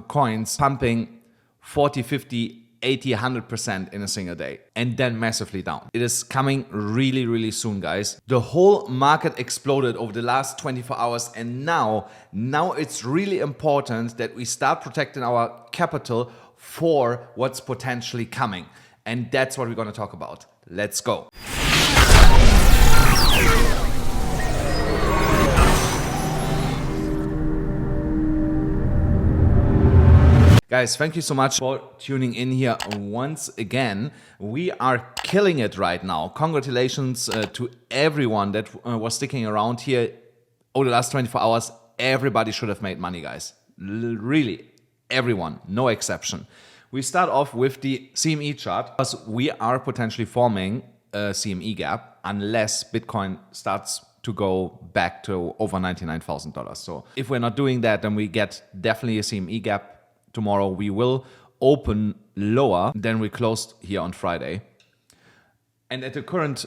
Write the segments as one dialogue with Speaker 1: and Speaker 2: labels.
Speaker 1: coins pumping 40, 50, 80, 100% in a single day and then massively down. It is coming really, really soon, guys. The whole market exploded over the last 24 hours and now it's really important that we start protecting our capital for what's potentially coming. And that's what we're going to talk about. Let's go. Guys, thank you so much for tuning in here once again. We are killing it right now. Congratulations to everyone that was sticking around here over the last 24 hours. Everybody should have made money, guys. Really, everyone, no exception. We start off with the CME chart because we are potentially forming a CME gap unless Bitcoin starts to go back to over $99,000. So if we're not doing that, then we get definitely a CME gap. Tomorrow we will open lower than we closed here on Friday. And at the current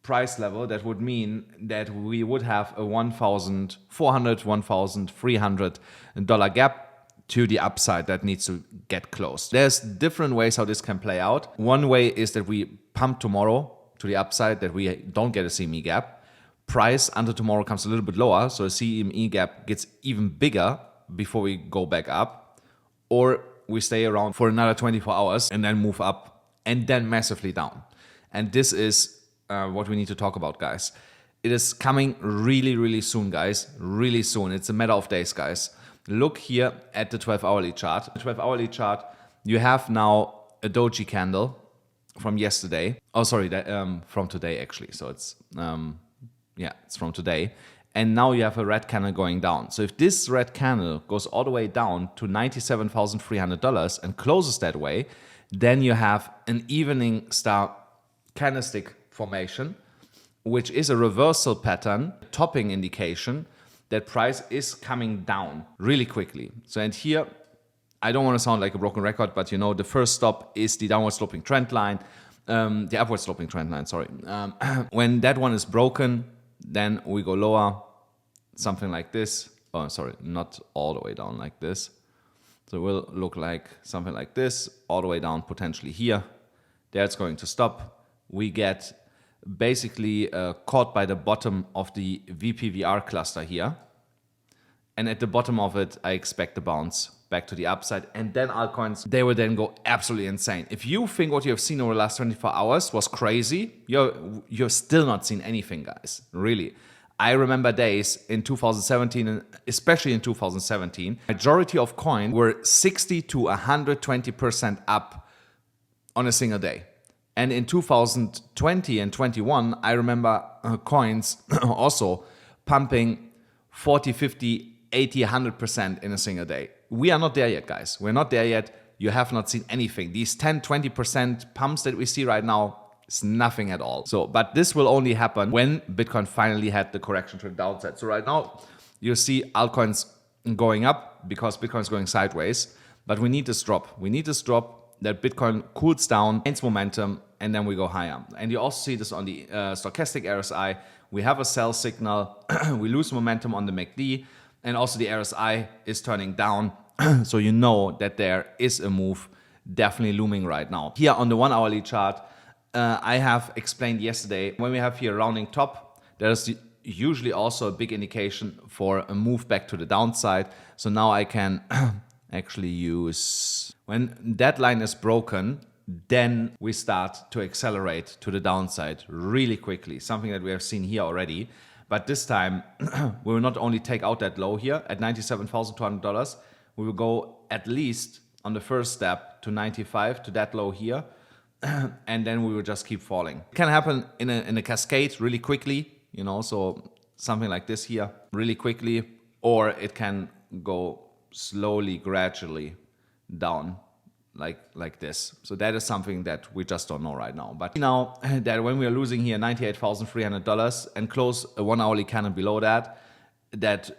Speaker 1: price level, that would mean that we would have a $1,400, $1,300 gap to the upside that needs to get closed. There's different ways how this can play out. One way is that we pump tomorrow to the upside, that we don't get a CME gap. Price until tomorrow comes a little bit lower, so the CME gap gets even bigger before we go back up. Or we stay around for another 24 hours and then move up and then massively down. And this is what we need to talk about, guys. It is coming really, really soon, guys. Really soon. It's a matter of days, guys. Look here at the 12-hourly chart. The 12-hourly chart, you have now a doji candle from yesterday. Oh, sorry, from today, actually. So it's, it's from today. And now you have a red candle going down. So if this red candle goes all the way down to $97,300 and closes that way, then you have an evening star candlestick formation, which is a reversal pattern, topping indication that price is coming down really quickly. So, and here, I don't want to sound like a broken record, but you know, the first stop is the downward sloping trend line, the upward sloping trend line, sorry. When that one is broken, then we go lower, something like this. Oh, sorry, not all the way down like this. So it will look like something like this, all the way down potentially here. There it's going to stop. We get basically caught by the bottom of the VPVR cluster here. And at the bottom of it, I expect the bounce back to the upside. And then altcoins, they will then go absolutely insane. If you think what you have seen over the last 24 hours was crazy, you've still not seen anything, guys. Really. I remember days in 2017, and especially in 2017, majority of coins were 60 to 120% up on a single day. And in 2020 and 21, I remember coins also pumping 40, 50, 80, 100% in a single day. We are not there yet, guys. We're not there yet. You have not seen anything. These 10, 20% pumps that we see right now is nothing at all. So, but this will only happen when Bitcoin finally had the correction to the downside. So right now, you see altcoins going up because Bitcoin is going sideways. But we need this drop. We need this drop that Bitcoin cools down, gains momentum, and then we go higher. And you also see this on the stochastic RSI. We have a sell signal. We lose momentum on the MACD. And also the RSI is turning down. So you know that there is a move definitely looming right now. Here on the 1-hourly chart, I have explained yesterday, when we have here a rounding top, there is usually also a big indication for a move back to the downside. So now I can actually use, when that line is broken, then we start to accelerate to the downside really quickly. Something that we have seen here already. But this time, we will not only take out that low here at $97,200, we will go at least on the first step to 95, to that low here, and then we will just keep falling. It can happen in a cascade really quickly, you know, so something like this here really quickly, or it can go slowly, gradually down like this. So that is something that we just don't know right now. But now that when we are losing here $98,300 and close a 1-hourly candle below that, that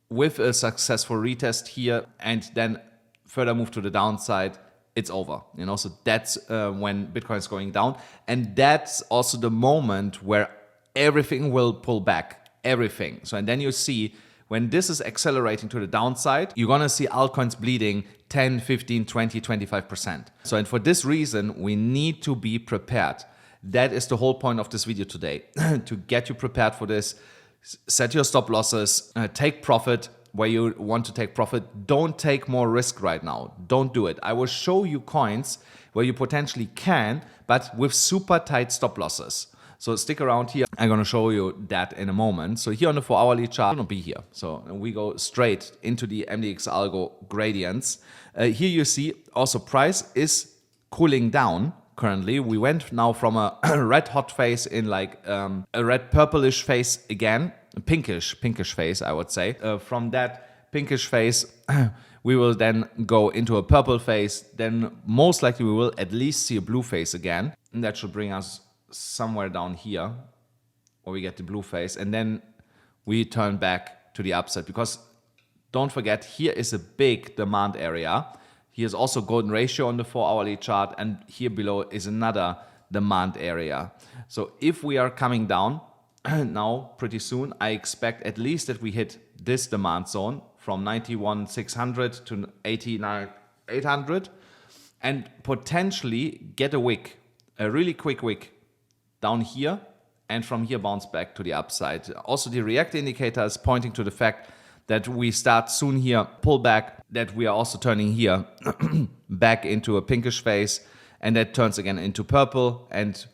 Speaker 1: with a successful retest here and then further move to the downside, it's over, you know. So that's when Bitcoin is going down, and that's also the moment where everything will pull back, everything. So and then you see when this is accelerating to the downside, you're going to see altcoins bleeding 10, 15, 20, 25%. So, and for this reason, we need to be prepared. That is the whole point of this video today, to get you prepared for this. Set your stop losses, take profit where you want to take profit. Don't take more risk right now. Don't do it. I will show you coins where you potentially can, but with super tight stop losses. So stick around here. I'm going to show you that in a moment. So here on the 4-hourly chart, I'm going to be here. So we go straight into the MDX algo gradients. Here you see also price is cooling down. Currently, we went now from a red hot phase in like a red purplish phase again, pinkish phase, I would say. From that pinkish phase, we will then go into a purple phase. Then most likely we will at least see a blue phase again. And that should bring us somewhere down here where we get the blue phase. And then we turn back to the upside, because don't forget, here is a big demand area. Here's also golden ratio on the 4-hourly chart, and here below is another demand area. So if we are coming down now pretty soon, I expect at least that we hit this demand zone from 91,600 to 89,800, and potentially get a wick, a really quick wick down here, and from here bounce back to the upside. Also, the react indicator is pointing to the fact that we start soon here, pull back, that we are also turning here back into a pinkish phase, and that turns again into purple. And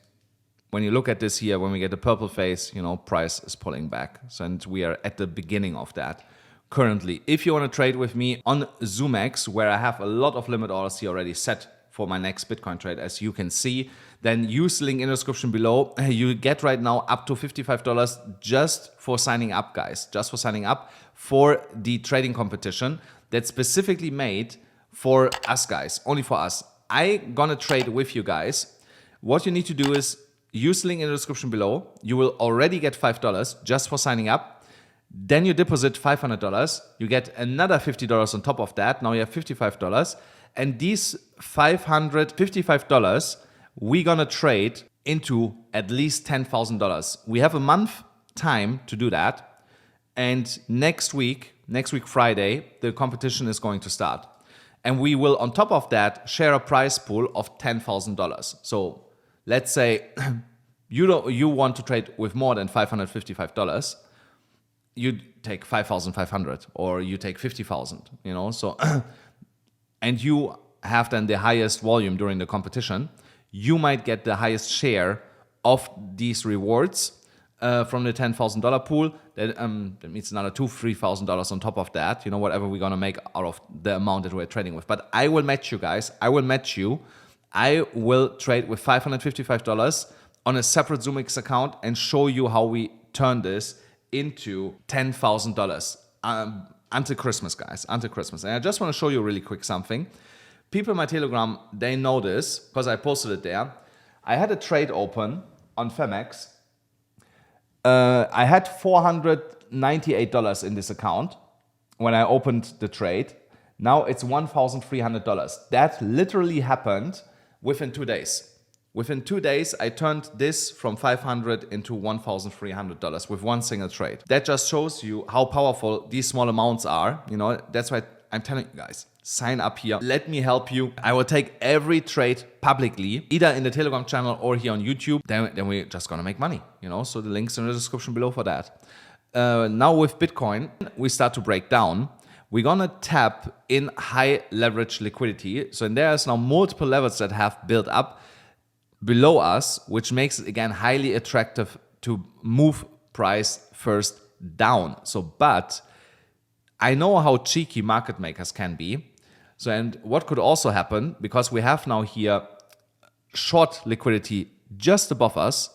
Speaker 1: when you look at this here, when we get the purple phase, price is pulling back. So, and we are at the beginning of that currently. If you want to trade with me on ZoomX, where I have a lot of limit orders here already set for my next Bitcoin trade, as you can see, then use the link in the description below. You get right now up to $55 just for signing up, guys. Just for signing up for the trading competition that's specifically made for us guys, only for us. I'm gonna trade with you guys. What you need to do is use the link in the description below. You will already get $5 just for signing up. Then you deposit $500. You get another $50 on top of that. Now you have $55. And these $55, we're gonna trade into at least $10,000. We have a month time to do that. And next week Friday, the competition is going to start. And we will, on top of that, share a prize pool of $10,000. So let's say you want to trade with more than $555. You take 5,500 or you take 50,000, so and you have then the highest volume during the competition, you might get the highest share of these rewards from the $10,000 pool. That means another $2,000-3,000 on top of that, whatever we're gonna make out of the amount that we're trading with. But I will match you guys. I will match you. I will trade with $555 on a separate ZoomX account and show you how we turn this into $10,000 until Christmas, guys, until Christmas. And I just want to show you really quick something. People in my Telegram, they know this because I posted it there. I had a trade open on Femex. I had $498 in this account when I opened the trade. Now it's $1,300. That literally happened within 2 days. Within 2 days, I turned this from $500 into $1,300 with one single trade. That just shows you how powerful these small amounts are. That's why I'm telling you guys, sign up here. Let me help you. I will take every trade publicly, either in the Telegram channel or here on YouTube. Then we're just gonna make money, So the link's in the description below for that. Now with Bitcoin, we start to break down. We're gonna tap in high leverage liquidity. So there's now multiple levels that have built up below us, which makes it again highly attractive to move price first down. But I know how cheeky market makers can be. So, and what could also happen, because we have now here short liquidity just above us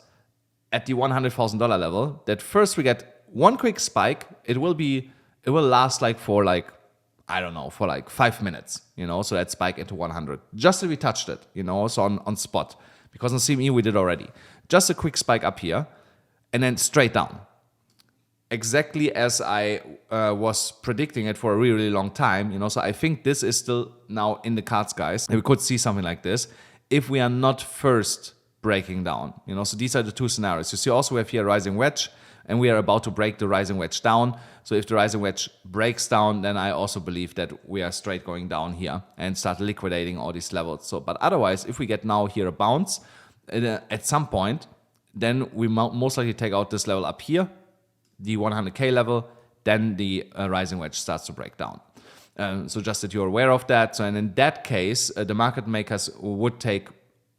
Speaker 1: at the $100,000 level, that first we get one quick spike. It will last for 5 minutes, so that spike into 100, just if we touched it, so on spot. Because on CME we did already. Just a quick spike up here and then straight down. Exactly as I was predicting it for a really, really long time. So I think this is still now in the cards, guys. And we could see something like this if we are not first breaking down. So these are the two scenarios. You see also we have here a rising wedge and we are about to break the rising wedge down. So if the rising wedge breaks down, then I also believe that we are straight going down here and start liquidating all these levels. So, but otherwise, if we get now here a bounce at some point, then we most likely take out this level up here, the 100K level, then the rising wedge starts to break down. So just that you're aware of that. So, and in that case, the market makers would take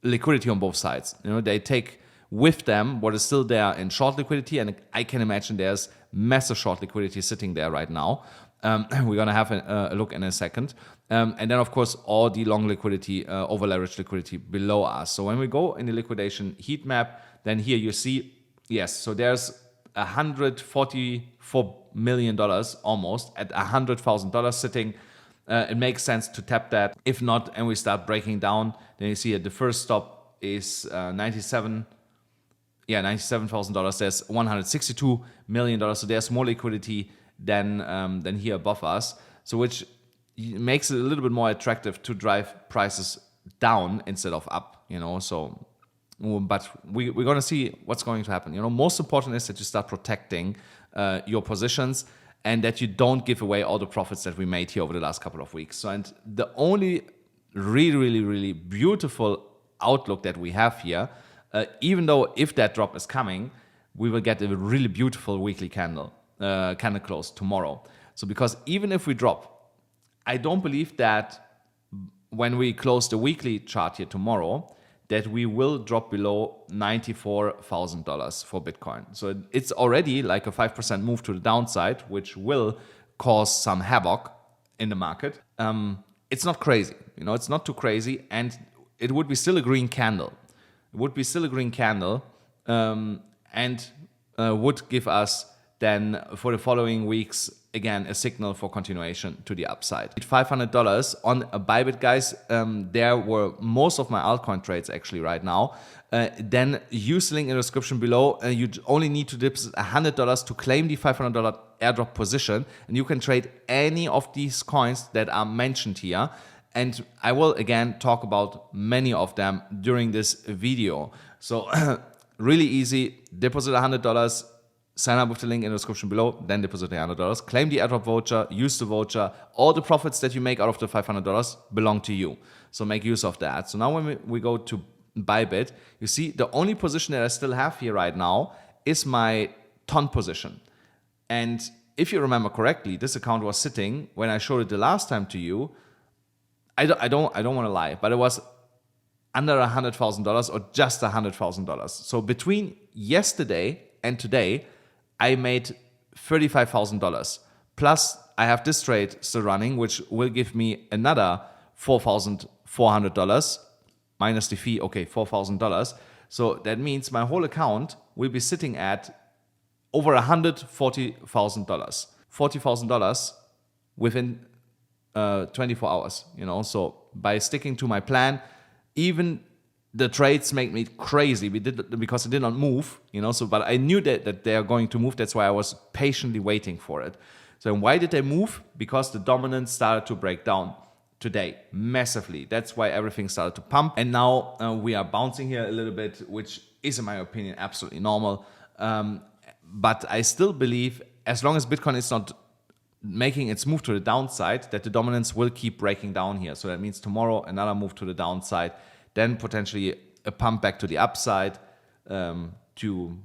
Speaker 1: liquidity on both sides. They take with them what is still there in short liquidity, and I can imagine there's massive short liquidity sitting there right now. We're going to have a look in a second. And then, of course, all the long liquidity, over-leveraged liquidity below us. So when we go in the liquidation heat map, then here you see, yes, so there's $144 million almost at $100,000 sitting. It makes sense to tap that. If not, and we start breaking down, then you see the first stop is $97,000. There's $162 million. So there's more liquidity than here above us. So which makes it a little bit more attractive to drive prices down instead of up. So. But we're going to see what's going to happen. Most important is that you start protecting your positions and that you don't give away all the profits that we made here over the last couple of weeks. So, and the only really beautiful outlook that we have here, even though if that drop is coming, we will get a really beautiful weekly candle close tomorrow. So because even if we drop, I don't believe that when we close the weekly chart here tomorrow, that we will drop below $94,000 for Bitcoin. So it's already like a 5% move to the downside, which will cause some havoc in the market. It's not crazy, it's not too crazy, and it would be still a green candle. It would be still a green candle, and would give us then for the following weeks, again, a signal for continuation to the upside. $500 on a Bybit, guys. There were most of my altcoin trades actually right now. Then use the link in the description below. You only need to deposit $100 to claim the $500 airdrop position, and you can trade any of these coins that are mentioned here. And I will again talk about many of them during this video. So really easy. Deposit $100. Sign up with the link in the description below, then deposit the $100. Claim the airdrop voucher, use the voucher. All the profits that you make out of the $500 belong to you. So make use of that. So now when we go to Bybit, you see the only position that I still have here right now is my ton position. And if you remember correctly, this account was sitting, when I showed it the last time to you, I don't want to lie, but it was under $100,000 or just $100,000. So between yesterday and today, I made $35,000. Plus, I have this trade still running, which will give me another $4,400 minus the fee. Okay, $4,000. So that means my whole account will be sitting at over $140,000. $40,000 within 24 hours. So by sticking to my plan, even the trades make me crazy because it did not move, So, but I knew that they are going to move. That's why I was patiently waiting for it. So, why did they move? Because the dominance started to break down today massively. That's why everything started to pump. And now we are bouncing here a little bit, which is, in my opinion, absolutely normal. But I still believe, as long as Bitcoin is not making its move to the downside, that the dominance will keep breaking down here. So that means tomorrow another move to the downside. Then potentially a pump back to the upside to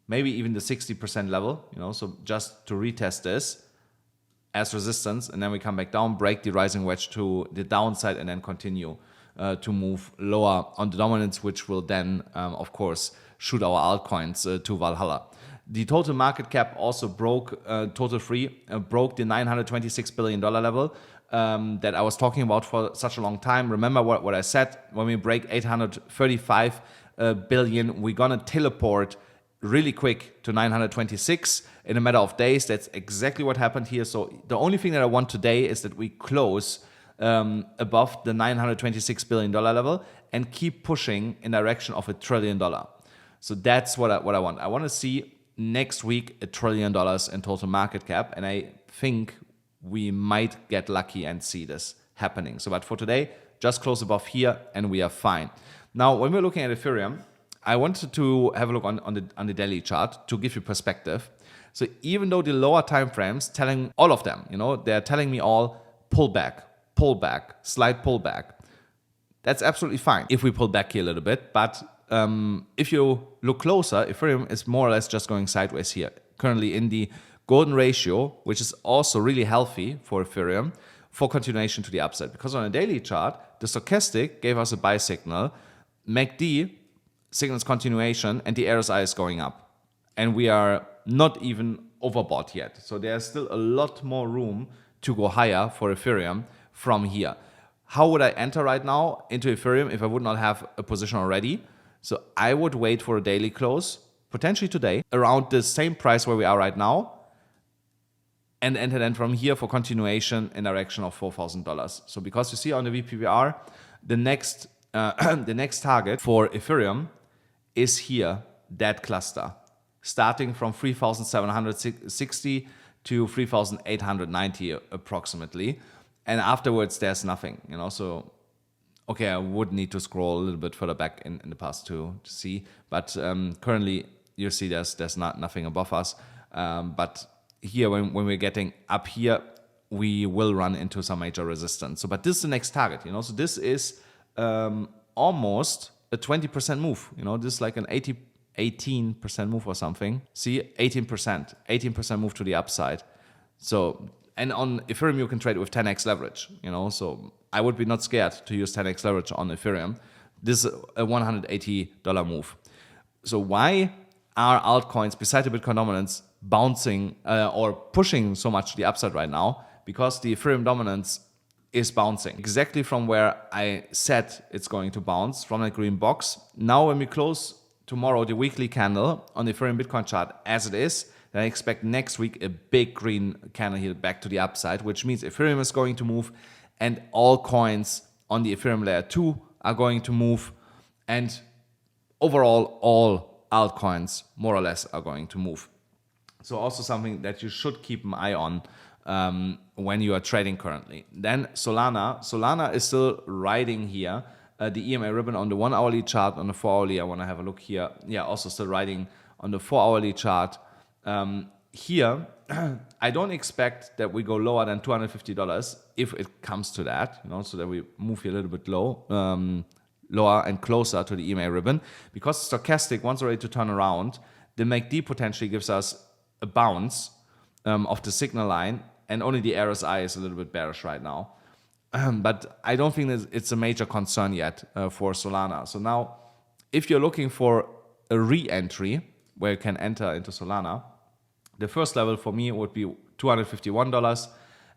Speaker 1: maybe even the 60% level, so just to retest this as resistance, and then we come back down, break the rising wedge to the downside, and then continue to move lower on the dominance, which will then, of course, shoot our altcoins to Valhalla. The total market cap also broke, total free, broke the $926 billion level. That I was talking about for such a long time. Remember what I said, when we break 835 billion, we're gonna teleport really quick to 926 in a matter of days. That's exactly what happened here. So the only thing that I want today is that we close above the $926 billion level and keep pushing in direction of $1 trillion. So that's what I want. I want to see next week $1 trillion in total market cap, and I think we might get lucky and see this happening. So, but for today, just close above here and we are fine. Now, when we're looking at Ethereum, I wanted to have a look on the daily chart to give you perspective. So even though the lower time frames telling all of them, they're telling me all pullback, slight pullback. That's absolutely fine if we pull back here a little bit. But if you look closer, Ethereum is more or less just going sideways here. Currently in the golden ratio, which is also really healthy for Ethereum, for continuation to the upside. Because on a daily chart, the stochastic gave us a buy signal, MACD signals continuation, and the RSI is going up. And we are not even overbought yet. So there's still a lot more room to go higher for Ethereum from here. How would I enter right now into Ethereum if I would not have a position already? So I would wait for a daily close, potentially today, around the same price where we are right now, and enter then from here for continuation in direction of $4,000. So because you see on the VPVR, the next target for Ethereum is here, that cluster, starting from 3,760 to 3,890 approximately. And afterwards, there's nothing, So, okay, I would need to scroll a little bit further back in the past to see. But currently, you see there's nothing above us. But here, when we're getting up here, we will run into some major resistance. So, but this is the next target, So this is almost a 20% move. This is like an 18% move or something. See, 18% move to the upside. So, and on Ethereum, you can trade with 10x leverage, So I would be not scared to use 10x leverage on Ethereum. This is a $180 move. So why are altcoins, besides the Bitcoin dominance, bouncing or pushing so much to the upside right now? Because the Ethereum dominance is bouncing exactly from where I said it's going to bounce, from that green box. Now when we close tomorrow the weekly candle on the Ethereum Bitcoin chart as it is, then I expect next week a big green candle here back to the upside, which means Ethereum is going to move and all coins on the Ethereum layer 2 are going to move, and overall all altcoins more or less are going to move. So also something that you should keep an eye on when you are trading currently. Then Solana is still riding here the EMA ribbon on the 1 hourly chart. On the 4 hourly, I want to have a look here. Yeah, also still riding on the 4 hourly chart. Here, I don't expect that we go lower than $250 if it comes to that, so that we move here a little bit lower and closer to the EMA ribbon. Because stochastic, once ready to turn around, the MACD potentially gives us a bounce of the signal line, and only the RSI is a little bit bearish right now. But I don't think that it's a major concern yet for Solana. So now, if you're looking for a re-entry where you can enter into Solana, the first level for me would be $251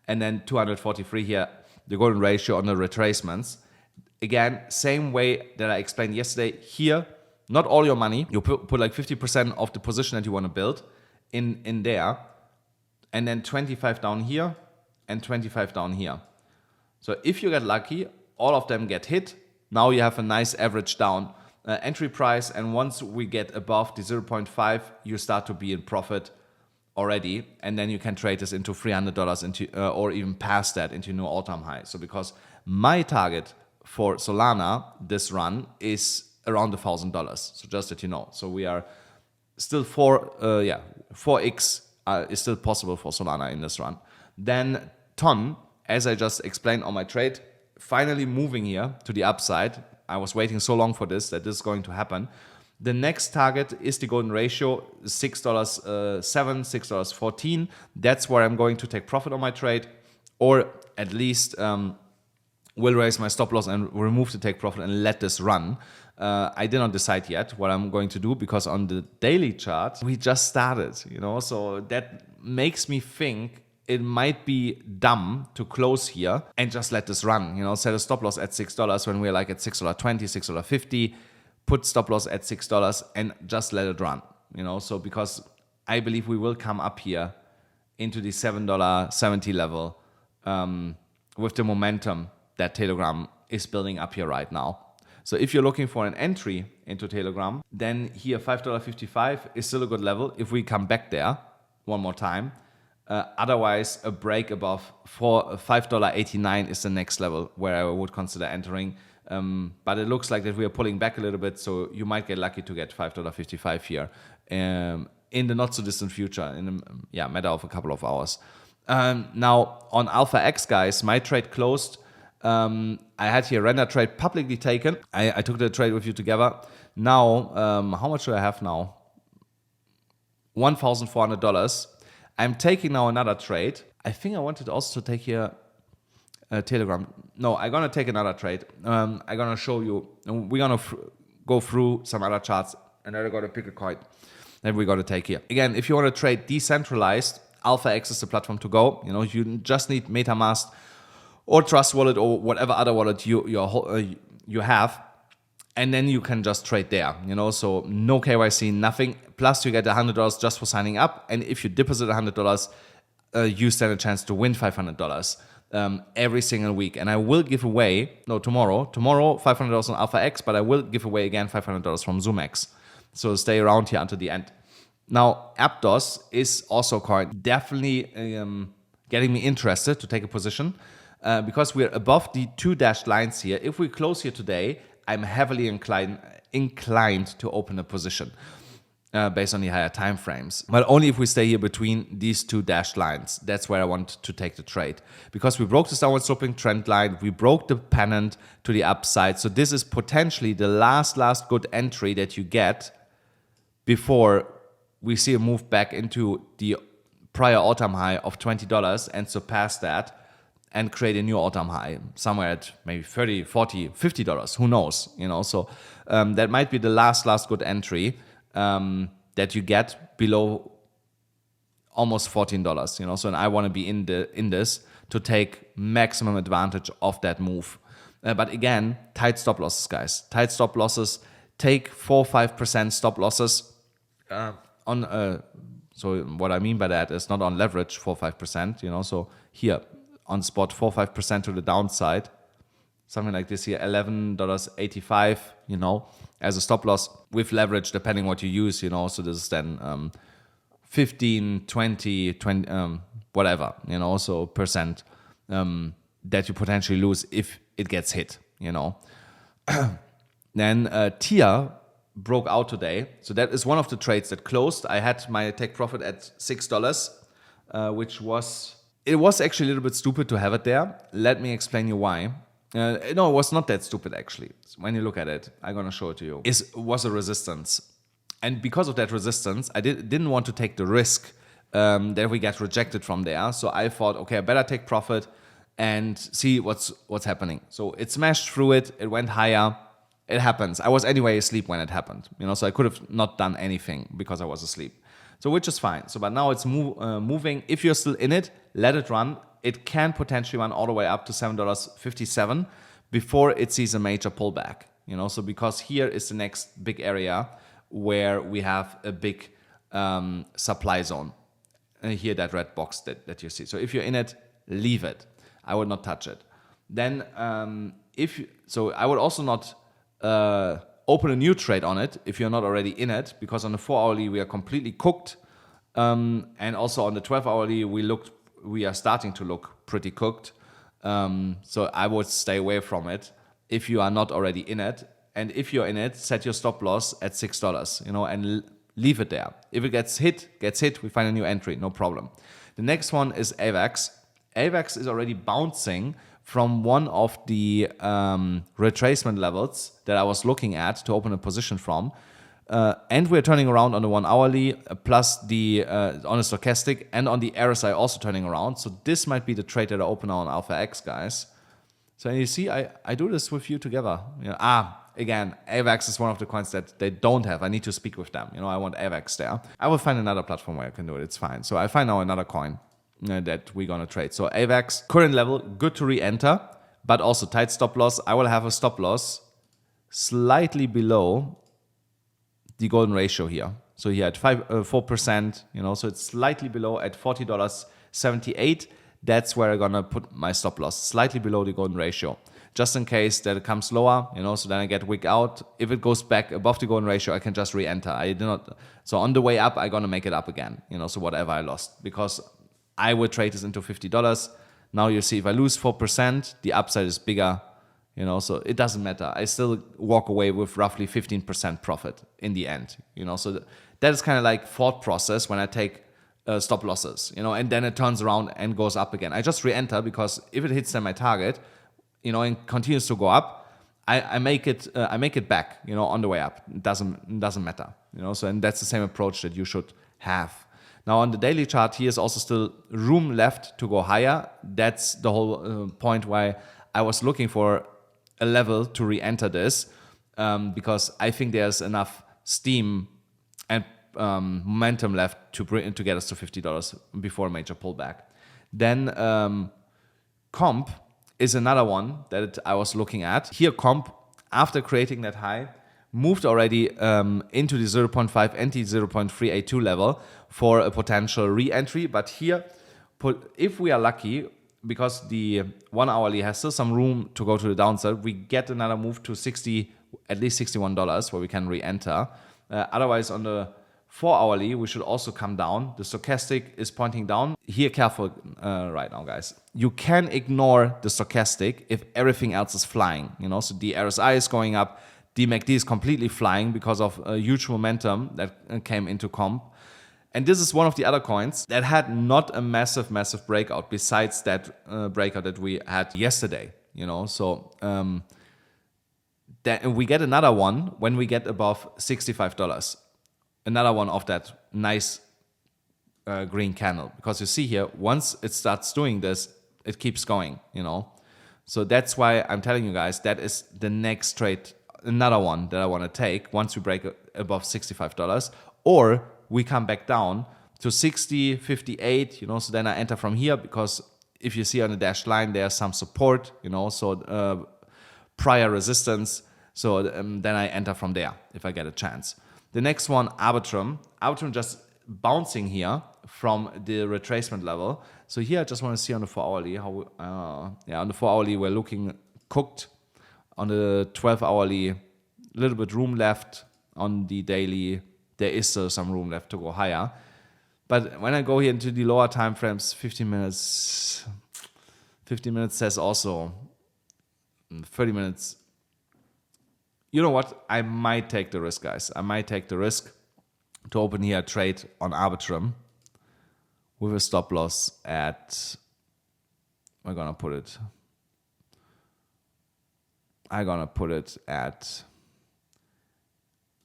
Speaker 1: and then $243 here, the golden ratio on the retracements. Again, same way that I explained yesterday. Here, not all your money. You put like 50% of the position that you want to build in there, and then 25 down here and 25 down here. So if you get lucky, all of them get hit. Now you have a nice average down entry price, and once we get above the 0.5, you start to be in profit already, and then you can trade this into $300 into or even past that into new all-time high. So because my target for Solana this run is around $1,000. So just that you know. So we are still 4x is still possible for Solana in this run. Then TON, as I just explained on my trade, finally moving here to the upside. I was waiting so long for this that this is going to happen. The next target is the golden ratio, $6.07, $6.14. That's where I'm going to take profit on my trade, or at least will raise my stop loss and remove the take profit and let this run. I did not decide yet what I'm going to do, because on the daily chart, we just started, so that makes me think it might be dumb to close here and just let this run, set a stop loss at $6 when we're like at $6.20, $6.50, put stop loss at $6 and just let it run, so because I believe we will come up here into the $7.70 level with the momentum that Telegram is building up here right now. So if you're looking for an entry into Telegram, then here $5.55 is still a good level if we come back there one more time. Otherwise, a break above $5.89 is the next level where I would consider entering. But it looks like that we are pulling back a little bit, so you might get lucky to get $5.55 here in the not so distant future, in a matter of a couple of hours. Now on Alpha X, guys, my trade closed. I had here render trade publicly taken. I took the trade with you together. Now, how much do I have now? $1,400. I'm taking now another trade. I think I wanted also to take here Telegram. No, I'm gonna take another trade. I'm gonna show you. We're gonna go through some other charts, and then we're gonna pick a coin that we're gonna take here. Again, if you want to trade decentralized, Alpha X is the platform to go. You just need MetaMask or Trust Wallet or whatever other wallet you have, and then you can just trade there. So no KYC, nothing. Plus you get $100 just for signing up, and if you deposit $100, you stand a chance to win $500 every single week. And I will give away tomorrow $500 on Alpha X, but I will give away again $500 from ZoomX. So stay around here until the end. Now, Aptos is also a coin definitely getting me interested to take a position because we're above the 2 dashed lines here. If we close here today, I'm heavily inclined to open a position based on the higher time frames. But only if we stay here between these 2 dashed lines. That's where I want to take the trade. Because we broke the downward sloping trend line, we broke the pennant to the upside. So this is potentially the last good entry that you get before we see a move back into the prior all-time high of $20 and surpass that and create a new all-time high somewhere at maybe $30, $40, $50. Who knows? So that might be the last good entry that you get below almost $14. So and I want to be in this to take maximum advantage of that move. But again, tight stop losses, guys. Tight stop losses. Take 4-5% stop losses. So what I mean by that is not on leverage 4-5%, so here on spot 4-5% to the downside, something like this here, $11.85, as a stop loss with leverage depending what you use, so this is then 15, 20, whatever, so percent that you potentially lose if it gets hit, Then TIA broke out today. So that is one of the trades that closed. I had my take profit at $6, which was actually a little bit stupid to have it there. Let me explain you why. No, it was not that stupid actually. When you look at it, I'm gonna show it to you. It was a resistance. And because of that resistance, I didn't want to take the risk that we get rejected from there. So I thought, okay, I better take profit and see what's happening. So it smashed through it, it went higher. It happens. I was anyway asleep when it happened, so I could have not done anything because I was asleep. So which is fine. So but now it's moving. If you're still in it, let it run. It can potentially run all the way up to $7.57 before it sees a major pullback. So because here is the next big area where we have a big supply zone. And here that red box that you see. So if you're in it, leave it. I would not touch it. Then I would also not open a new trade on it if you're not already in it, because on the 4-hourly we are completely cooked, and also on the 12-hourly we are starting to look pretty cooked. So I would stay away from it if you are not already in it, and if you're in it, set your stop loss at $6, and leave it there. If it gets hit, we find a new entry, no problem. The next one is AVAX. AVAX is already bouncing from one of the retracement levels that I was looking at to open a position from. And we're turning around on the 1-hourly, plus the on a stochastic, and on the RSI also turning around. So this might be the trade that I open now on Alpha X, guys. So you see, I do this with you together. Again, AVAX is one of the coins that they don't have. I need to speak with them. I want AVAX there. I will find another platform where I can do it. It's fine. So I find now another coin that we're going to trade. So AVAX, current level, good to re-enter, but also tight stop loss. I will have a stop loss slightly below the golden ratio here. So here at 4%, so it's slightly below at $40.78. That's where I'm going to put my stop loss, slightly below the golden ratio. Just in case that it comes lower, so then I get wick out. If it goes back above the golden ratio, I can just re-enter. So on the way up, I'm going to make it up again, so whatever I lost, because I would trade this into $50. Now you see if I lose 4%, the upside is bigger, you know, so it doesn't matter. I still walk away with roughly 15% profit in the end, you know, so that is kind of like thought process when I take stop losses, you know, and then it turns around and goes up again. I just re-enter because if it hits then my target, you know, and continues to go up, I make it back, you know, on the way up. It doesn't matter, you know. So and that's the same approach that you should have. Now on the daily chart, here is also still room left to go higher. That's the whole point why I was looking for a level to re-enter this, because I think there's enough steam and momentum left to get us to $50 before a major pullback. Then comp is another one that I was looking at. Here comp, after creating that high, moved already into the 0.5 and the 0.382 level for a potential re-entry. But here, if we are lucky, because the 1 hourly has still some room to go to the downside, we get another move to at least $61 where we can re-enter. Otherwise, on the 4 hourly, we should also come down. The stochastic is pointing down. Here, careful right now, guys. You can ignore the stochastic if everything else is flying. You know, so the RSI is going up. The MACD is completely flying because of a huge momentum that came into comp. And this is one of the other coins that had not a massive breakout besides that breakout that we had yesterday. You know, so then we get another one when we get above $65. Another one of that nice green candle, because you see here, once it starts doing this, it keeps going, you know. So that's why I'm telling you guys, that is the next trade, another one that I want to take once we break above $65, or we come back down to 60, 58, you know, so then I enter from here, because if you see on the dashed line, there's some support, you know, so prior resistance, so then I enter from there if I get a chance. The next one, Arbitrum. Arbitrum just bouncing here from the retracement level. So here I just want to see on the 4 hourly how, on the 4 hourly we're looking cooked. On the 12 hourly, a little bit room left. On the daily, there is still some room left to go higher. But when I go here into the lower time frames, 15 minutes says also 30 minutes. You know what? I might take the risk, guys. I might take the risk to open here a trade on Arbitrum with a stop loss at, I'm gonna put it at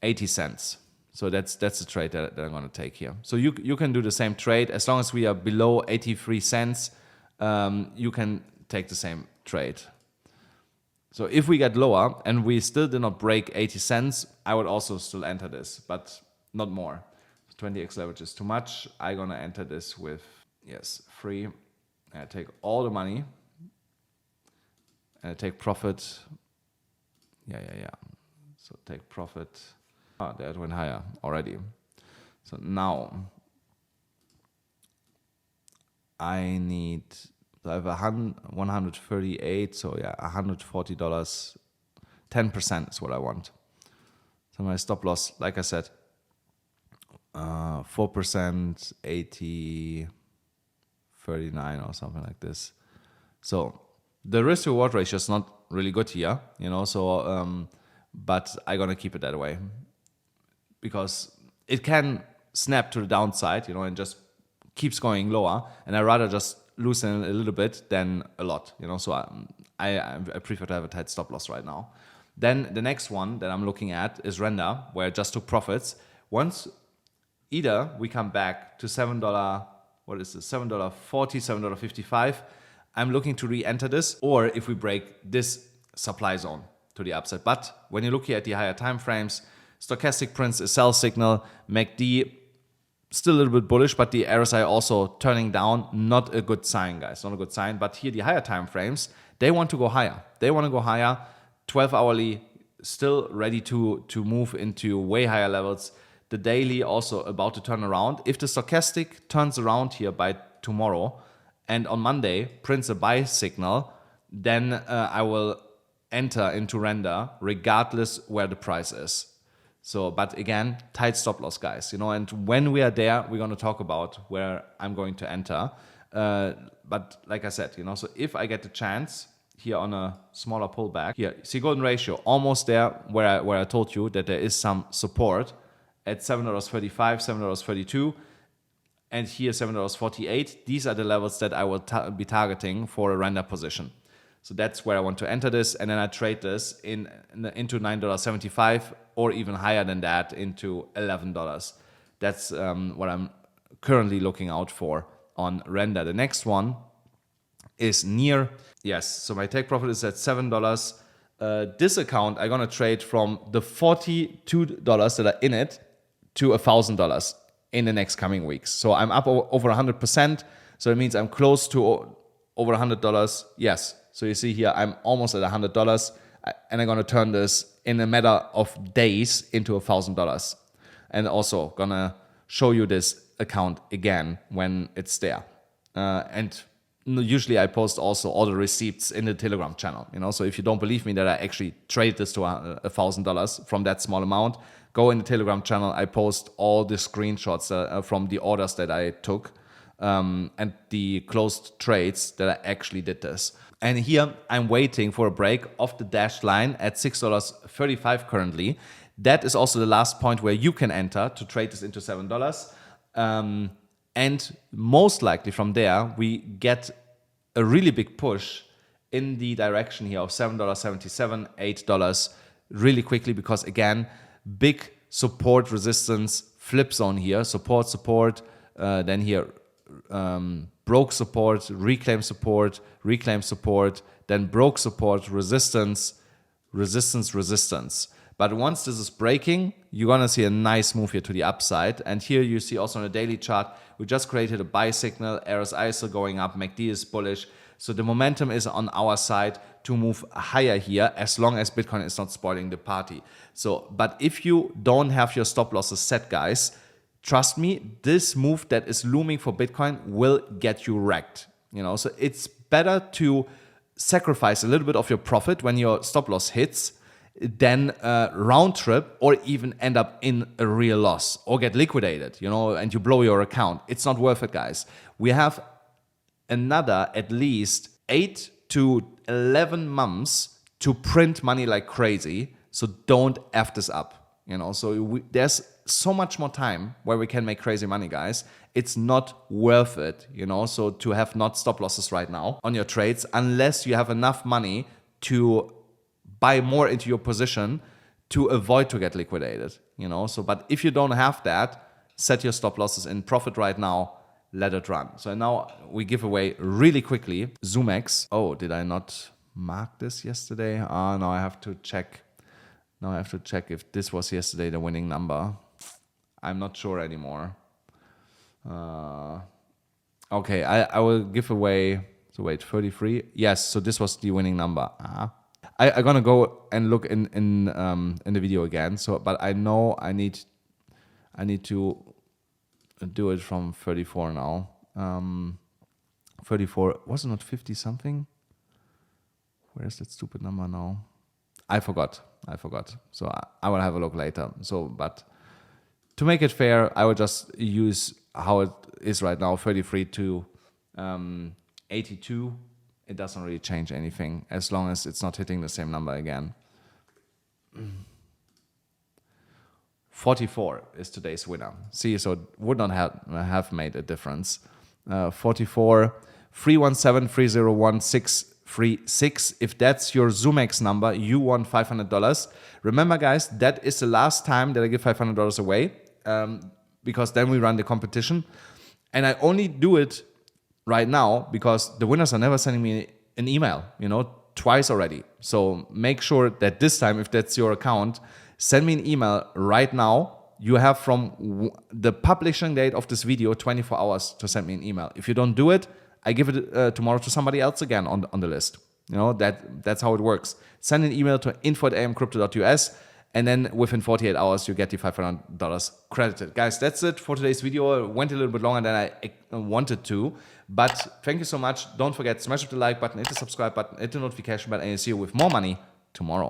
Speaker 1: 80 cents. So that's the trade that I'm gonna take here. So you can do the same trade as long as we are below 83 cents. You can take the same trade. So if we get lower and we still did not break 80 cents, I would also still enter this, but not more. 20x leverage is too much. I'm gonna enter this with, yes, free. I take all the money and I take profit. Yeah. So take profit. There it went higher already. So now I need, I have 138, so yeah, $140, 10% is what I want. So my stop loss, like I said, 4%, 80, 39 or something like this. So the risk reward ratio is not really good here, you know, so, but I'm gonna keep it that way because it can snap to the downside, you know, and just keeps going lower. And I rather just loosen a little bit than a lot, you know, so I prefer to have a tight stop loss right now. Then the next one that I'm looking at is Render, where I just took profits. Once either we come back to $7, what is this, $7.40, $7.55, I'm looking to re-enter this, or if we break this supply zone to the upside. But when you look here at the higher time frames, stochastic prints a sell signal, MACD still a little bit bullish, but the RSI also turning down. Not a good sign, guys. Not a good sign. But here, the higher time frames, they want to go higher. They want to go higher. 12 hourly, still ready to move into way higher levels. The daily also about to turn around. If the stochastic turns around here by tomorrow, and on Monday prints a buy signal, then I will enter into Render regardless where the price is. So, but again, tight stop loss, guys, you know, and when we are there, we're going to talk about where I'm going to enter. But like I said, you know, so if I get the chance here on a smaller pullback. Here, see golden ratio, almost there where I told you that there is some support at $7.35, $7.32, and here $7.48. These are the levels that I will be targeting for a render position. So that's where I want to enter this, and then I trade this into $9.75 or even higher than that into $11. That's what I'm currently looking out for on render. The next one is near. Yes, so my take profit is at $7. This account I'm gonna trade from the $42 that are in it to $1,000 in the next coming weeks. So I'm up over 100%. So it means I'm close to over $100. Yes. So you see here, I'm almost at $100, and I'm gonna turn this in a matter of days into $1,000. And also gonna show you this account again when it's there. And usually I post also all the receipts in the Telegram channel, so if you don't believe me that I actually trade this to $1,000 from that small amount, go in the Telegram channel. I post all the screenshots from the orders that I took and the closed trades that I actually did this. And here I'm waiting for a break of the dashed line at $6.35 currently. That is also the last point where you can enter to trade this into $7. And most likely from there, we get a really big push in the direction here of $7.77, $8 really quickly, because again, big support resistance flip zone here, support, then here broke support, reclaim support, then broke support, resistance. But once this is breaking, you're gonna see a nice move here to the upside. And here you see also on the daily chart, we just created a buy signal, RSI is still going up, MACD is bullish. So the momentum is on our side to move higher here, as long as Bitcoin is not spoiling the party. But if you don't have your stop losses set, guys, trust me, this move that is looming for Bitcoin will get you wrecked. So it's better to sacrifice a little bit of your profit when your stop loss hits than round trip or even end up in a real loss or get liquidated, and you blow your account. It's not worth it, guys. We have another at least 8 to 11 months to print money like crazy. So don't F this up. There's so much more time where we can make crazy money, guys. It's not worth it, so to have not stop losses right now on your trades, unless you have enough money to buy more into your position to avoid to get liquidated, but if you don't have that, set your stop losses in profit right now, let it run. So now we give away really quickly ZoomX. Oh, did I not mark this yesterday? No, I have to check. Now I have to check if this was yesterday the winning number. I'm not sure anymore. Okay, I will give away, so wait, 33. Yes, so this was the winning number. I'm gonna go and look in the video again. But I know I need to do it from 34 now. 34, was it not 50 something? Where's that stupid number now? I forgot. So I will have a look later. But to make it fair, I will just use how it is right now, 33 to 82. It doesn't really change anything as long as it's not hitting the same number again. 44 is today's winner. See, so it would not have made a difference. 44, 317, 301, 636. If that's your ZoomX number, you won $500. Remember, guys, that is the last time that I give $500 away, because then we run the competition. And I only do it right now because the winners are never sending me an email, twice already. So make sure that this time, if that's your account, send me an email right now. You have from the publishing date of this video 24 hours to send me an email. If you don't do it, I give it tomorrow to somebody else again on the list. That's how it works. Send an email to info@amcrypto.us, and then within 48 hours, you get the $500 credited. Guys, that's it for today's video. It went a little bit longer than I wanted to, but thank you so much. Don't forget, smash up the like button, hit the subscribe button, hit the notification button, and I'll see you with more money tomorrow.